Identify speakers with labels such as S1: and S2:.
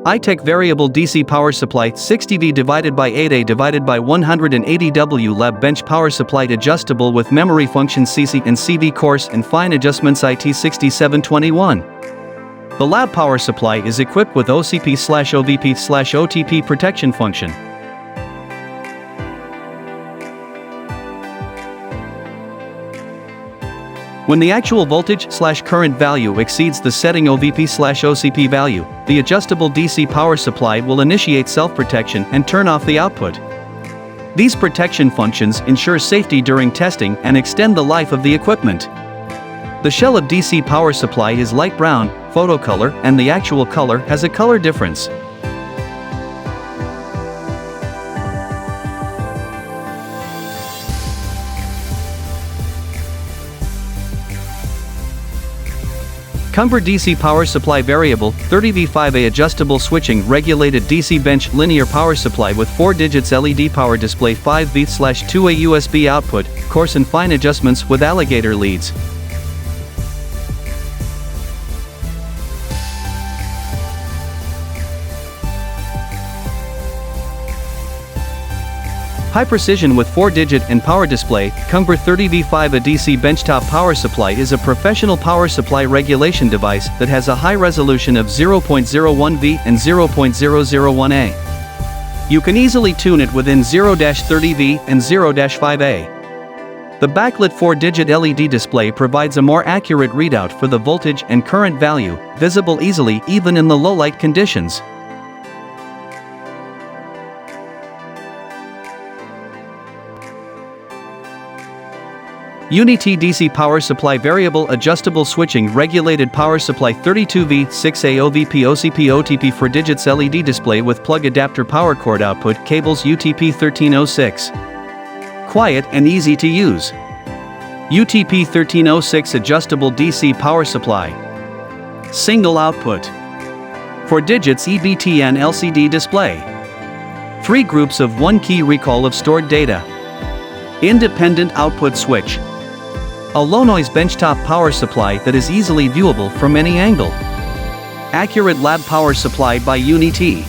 S1: ITECH variable DC power supply 60V divided by 8A divided by 180W lab bench power supply adjustable with memory functions CC and CV coarse and fine adjustments IT6721. The lab power supply is equipped with OCP/OVP/OTP protection function. When the actual voltage/current value exceeds the setting OVP/OCP value, the adjustable DC power supply will initiate self-protection and turn off the output. These protection functions ensure safety during testing and extend the life of the equipment. The shell of DC power supply is light brown, photo color, and the actual color has a color difference. Kungber DC power supply variable 30V5A adjustable switching regulated DC bench linear power supply with 4 digits LED power display 5V/2A USB output, coarse and fine adjustments with alligator leads. High precision with 4-digit and power display. Kungber 30V5A DC benchtop power supply is a professional power supply regulation device that has a high resolution of 0.01V and 0.001A. You can easily tune it within 0-30V and 0-5A. The backlit 4-digit LED display provides a more accurate readout for the voltage and current value, visible easily even in the low light conditions. UNI-T DC power supply variable adjustable switching regulated power supply 32V 6A OVP OCP OTP 4 digits LED display with plug adapter power cord output cables UTP 1306. Quiet and easy to use. UTP 1306 adjustable DC power supply. Single output. 4 digits EBTN LCD display. 3 groups of 1 key recall of stored data. Independent output switch. A low-noise benchtop power supply that is easily viewable from any angle. Accurate lab power supply by UNI-T.